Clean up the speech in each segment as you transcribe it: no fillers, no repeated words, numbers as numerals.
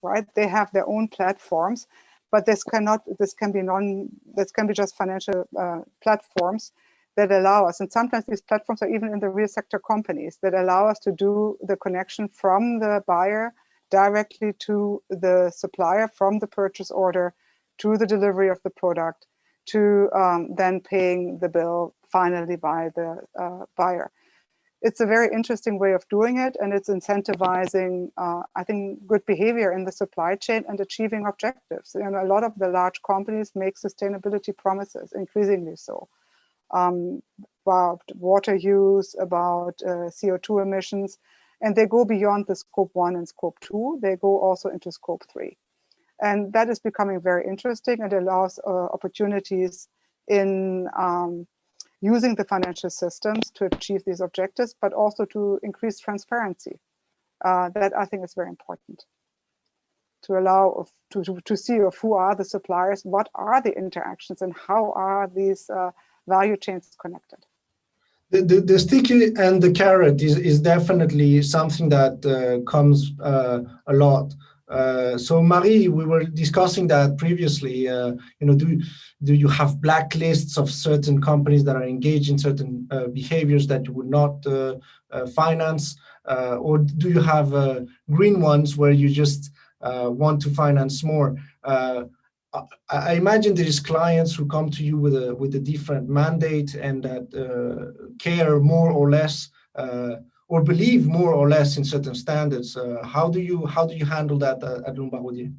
right? They have their own platforms, but this can be just financial platforms that allow us, and sometimes these platforms are even in the real sector companies, that allow us to do the connection from the buyer directly to the supplier, from the purchase order to the delivery of the product, to then paying the bill finally by the buyer. It's a very interesting way of doing it, and it's incentivizing, I think, good behavior in the supply chain and achieving objectives. You know, a lot of the large companies make sustainability promises, increasingly so, about water use, about CO2 emissions, and they go beyond the scope 1 and scope 2. They go also into scope 3. And that is becoming very interesting and allows opportunities in using the financial systems to achieve these objectives, but also to increase transparency. That I think is very important, to allow to see of who are the suppliers, what are the interactions, and how are these value chains connected. The sticky and the carrot is definitely something that comes a lot. So Marie, we were discussing that previously. You know, do you have blacklists of certain companies that are engaged in certain behaviors that you would not finance, or do you have green ones where you just want to finance more? I imagine there is clients who come to you with a different mandate and that care more or less or believe more or less in certain standards. How do you handle that at Lombardie?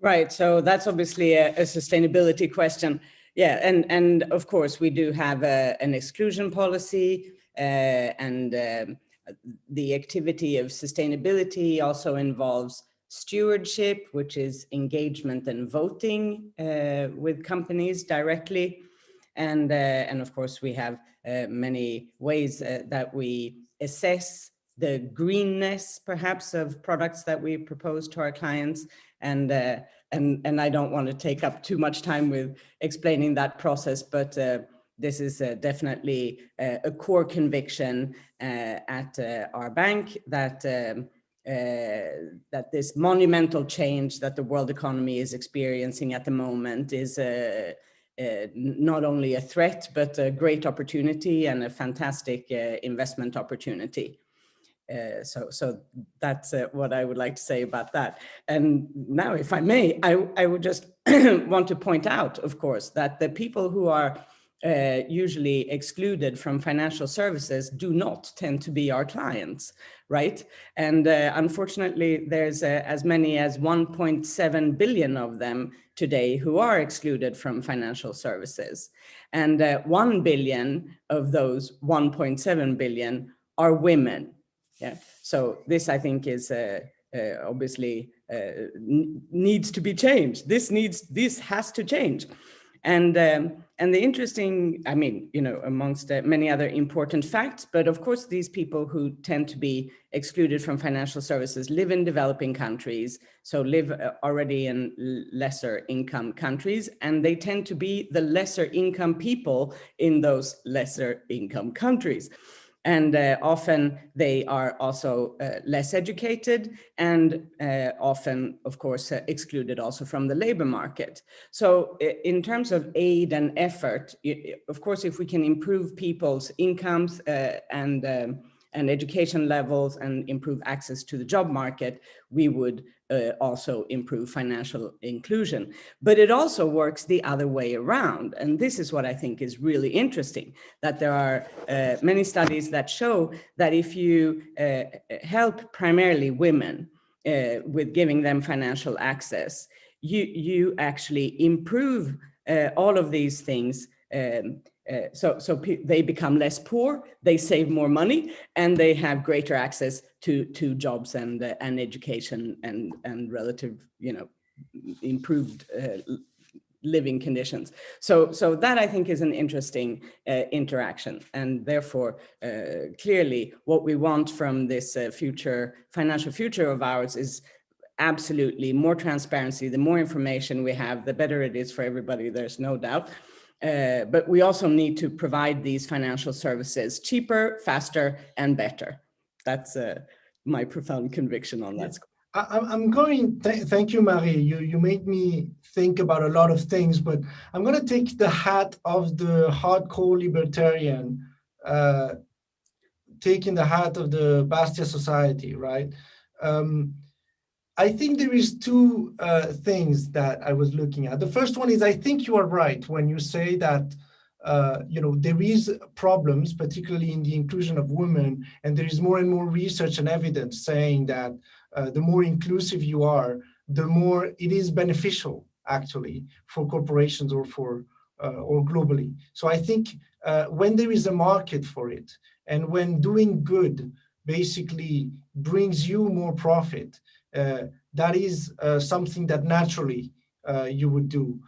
Right. So that's obviously a sustainability question. Yeah, and of course we do have an exclusion policy, and the activity of sustainability also involves stewardship, which is engagement and voting with companies directly. And of course, we have many ways that we assess the greenness, perhaps, of products that we propose to our clients. And I don't want to take up too much time with explaining that process, but this is definitely a core conviction at our bank that that this monumental change that the world economy is experiencing at the moment is not only a threat, but a great opportunity and a fantastic investment opportunity. So that's what I would like to say about that. And now, if I may, I would just want to point out, of course, that the people who are usually excluded from financial services do not tend to be our clients, right? And unfortunately, there's as many as 1.7 billion of them today who are excluded from financial services. And 1 billion of those 1.7 billion are women. Yeah. So this, I think, is obviously needs to be changed. This has to change. And the interesting, I mean, you know, amongst many other important facts, but of course, these people who tend to be excluded from financial services live in developing countries, so live already in lesser income countries, and they tend to be the lesser income people in those lesser income countries. And often they are also less educated and often, of course, excluded also from the labor market. So in terms of aid and effort, of course, if we can improve people's incomes and education levels and improve access to the job market, we would also improve financial inclusion. But it also works the other way around. And this is what I think is really interesting, that there are many studies that show that if you help primarily women with giving them financial access, you actually improve all of these things. So they become less poor, they save more money, and they have greater access to jobs and education and relative, you know, improved living conditions. So that, I think, is an interesting interaction, and therefore clearly what we want from this financial future of ours is absolutely more transparency. The more information we have, the better it is for everybody, there's no doubt. But we also need to provide these financial services cheaper, faster, and better. That's my profound conviction on that. I'm going, thank you, Marie. You made me think about a lot of things, but I'm going to take the hat of the hardcore libertarian, taking the hat of the Bastiat Society, right? I think there is two things that I was looking at. The first one is, I think you are right when you say that there is problems, particularly in the inclusion of women, and there is more and more research and evidence saying that the more inclusive you are, the more it is beneficial, actually, for corporations or or globally. So I think when there is a market for it, and when doing good basically brings you more profit, that is something that naturally you would do.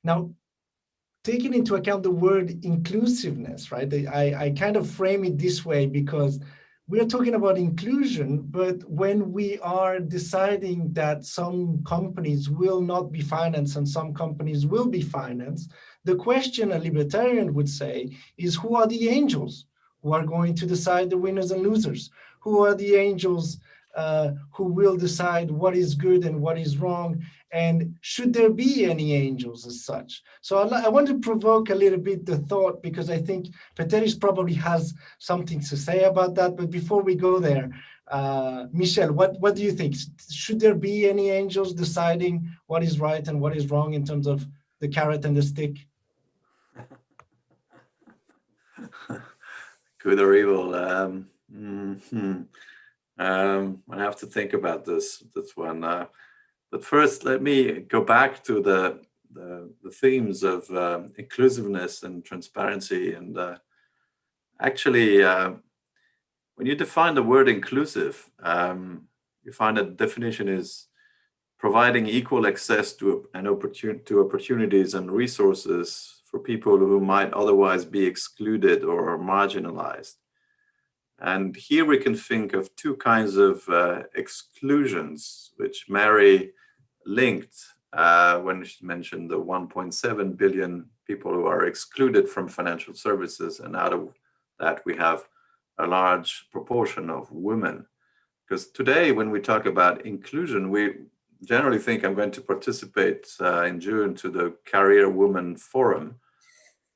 Now, taking into account the word inclusiveness, right? I kind of frame it this way because we are talking about inclusion, but when we are deciding that some companies will not be financed and some companies will be financed, the question a libertarian would say is, who are the angels who are going to decide the winners and losers? Who are the angels who will decide what is good and what is wrong? And should there be any angels as such? So I want to provoke a little bit the thought, because I think Peteris probably has something to say about that. But before we go there, Michel, what do you think? Should there be any angels deciding what is right and what is wrong in terms of the carrot and the stick? Good or evil? I have to think about this one. But first, let me go back to the themes of inclusiveness and transparency. And actually, when you define the word inclusive, you find that the definition is providing equal access to opportunities and resources for people who might otherwise be excluded or marginalized. And here we can think of two kinds of exclusions, which Mary linked when she mentioned the 1.7 billion people who are excluded from financial services. And out of that, we have a large proportion of women. Because today, when we talk about inclusion, we generally think I'm going to participate in June to the Career Women Forum.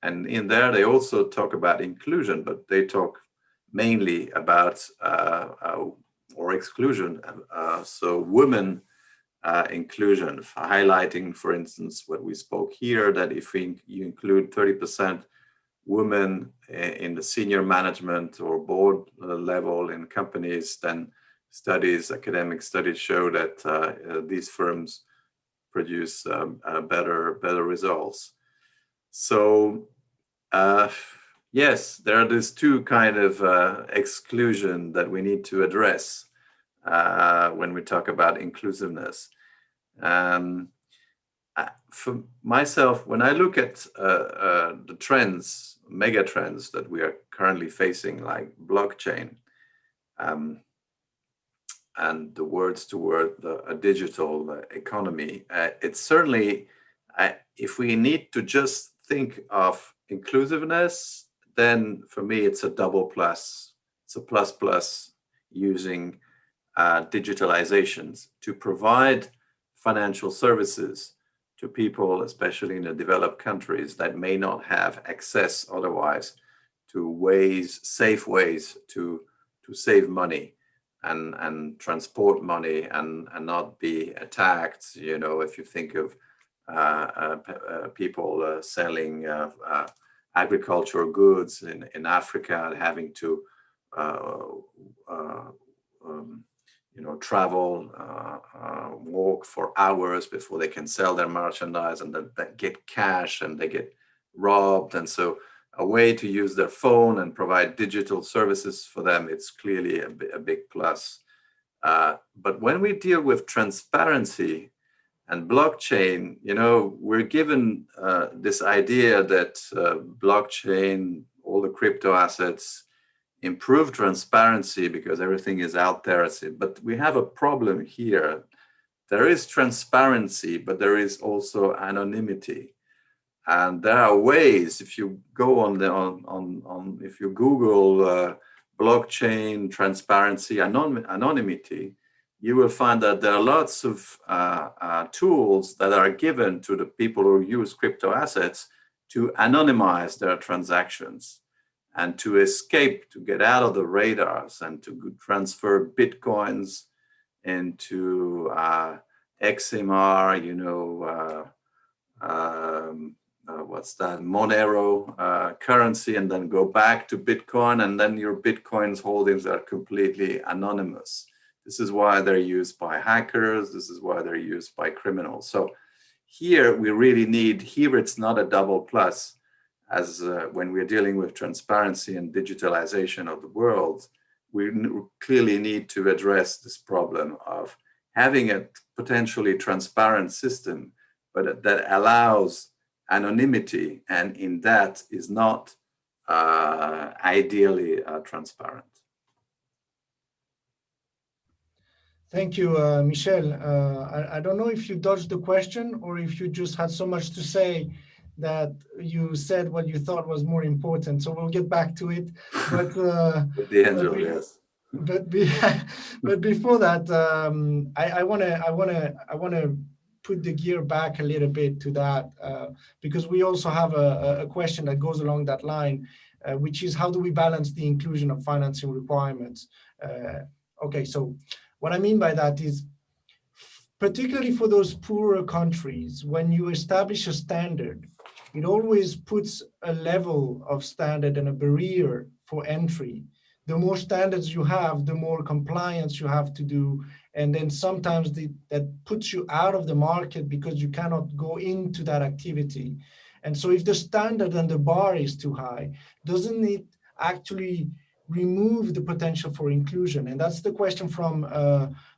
And in there, they also talk about inclusion, but they talk mainly about or exclusion. So women inclusion, highlighting, for instance, what we spoke here, that if you include 30% women in the senior management or board level in companies, then academic studies show that these firms produce better results. So yes, there are these two kind of exclusion that we need to address when we talk about inclusiveness. For myself, when I look at the trends, mega trends that we are currently facing, like blockchain, and the words toward a digital economy, it's certainly, if we need to just think of inclusiveness, then for me, it's a double plus. It's a plus using digitalizations to provide financial services to people, especially in the developed countries, that may not have access otherwise to safe ways to save money and transport money and not be attacked. You know, if you think of people selling agricultural goods in Africa, having to travel, walk for hours before they can sell their merchandise, and then get cash and they get robbed. And so a way to use their phone and provide digital services for them, it's clearly a big plus. But when we deal with transparency and blockchain, we're given this idea that blockchain, all the crypto assets, improve transparency because everything is out there. But we have a problem here. There is transparency, but there is also anonymity. And there are ways, if you go if you Google blockchain transparency anonymity, you will find that there are lots of tools that are given to the people who use crypto assets to anonymize their transactions and to escape, to get out of the radars and to transfer Bitcoins into XMR, what's that, Monero currency, and then go back to Bitcoin, and then your Bitcoin's holdings are completely anonymous. This is why they're used by hackers. This is why they're used by criminals. So here we really need, here it's not a double plus, as when we're dealing with transparency and digitalization of the world, we clearly need to address this problem of having a potentially transparent system, but that allows anonymity, and in that is not ideally transparent. Thank you, Michel. I don't know if you dodged the question or if you just had so much to say that you said what you thought was more important. So we'll get back to it. But the angel, yes. But before that, I wanna put the gear back a little bit to that because we also have a question that goes along that line, which is how do we balance the inclusion of financing requirements? Okay, so what I mean by that is, particularly for those poorer countries, when you establish a standard, it always puts a level of standard and a barrier for entry. The more standards you have, the more compliance you have to do. And then sometimes that puts you out of the market because you cannot go into that activity. And so if the standard and the bar is too high, doesn't it actually remove the potential for inclusion? And that's the question from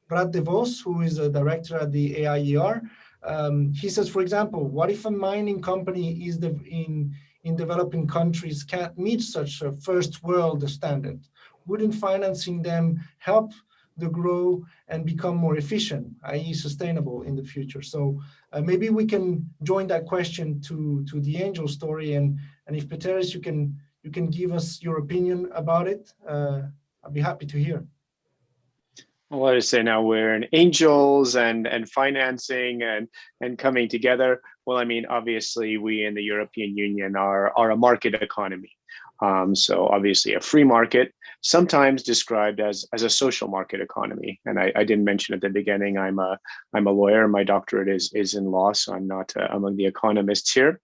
Brad DeVos, who is a director at the AIER. He says, for example, what if a mining company is in developing countries can't meet such a first world standard? Wouldn't financing them help the grow and become more efficient, i.e. sustainable in the future? So maybe we can join that question to the angel story, and if Peteris, you can give us your opinion about it. I'd be happy to hear. Well, I say now we're in angels and financing and coming together. Well, I mean, obviously we in the European Union are a market economy. So obviously a free market, sometimes described as a social market economy. And I didn't mention at the beginning, I'm a lawyer. My doctorate is in law, so I'm not among the economists here.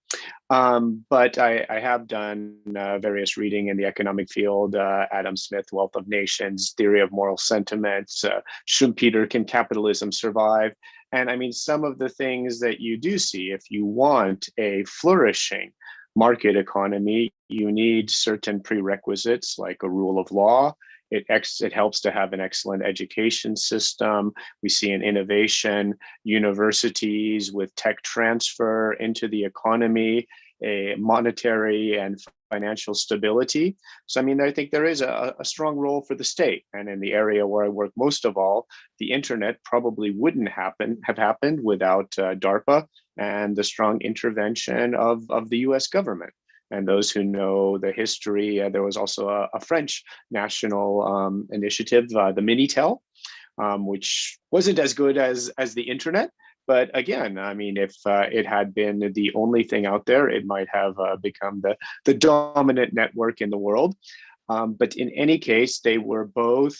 But I have done various reading in the economic field, Adam Smith, Wealth of Nations, Theory of Moral Sentiments, Schumpeter, Can Capitalism Survive? And I mean, some of the things that you do see, if you want a flourishing market economy, you need certain prerequisites like a rule of law. It helps to have an excellent education system. We see an innovation, universities with tech transfer into the economy, a monetary and financial stability. So, I mean, I think there is a strong role for the state. And in the area where I work most of all, the internet probably wouldn't have happened without DARPA and the strong intervention of the US government. And those who know the history, there was also a French national initiative, the Minitel, which wasn't as good as the internet. But again, I mean, if it had been the only thing out there, it might have become the dominant network in the world. But in any case, they were both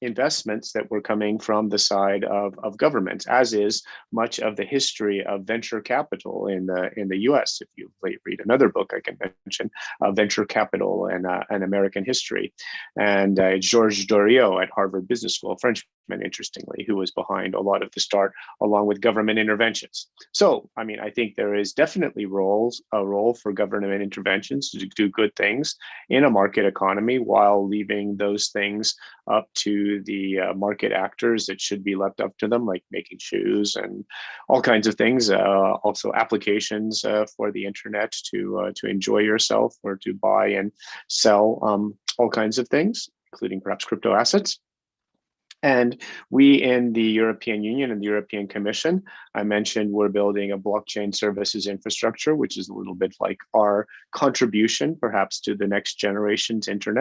investments that were coming from the side of governments, as is much of the history of venture capital in the US. If you read another book, I can mention Venture Capital and American History. And Georges Doriot at Harvard Business School, a Frenchman, interestingly, who was behind a lot of the start, along with government interventions. So, I mean, I think there is definitely a role for government interventions to do good things in a market economy while leaving those things up to the market actors that should be left up to them, like making shoes and all kinds of things. Also applications for the internet to enjoy yourself or to buy and sell all kinds of things, including perhaps crypto assets. And we in the European Union and the European Commission, I mentioned we're building a blockchain services infrastructure, which is a little bit like our contribution perhaps to the next generation's internet.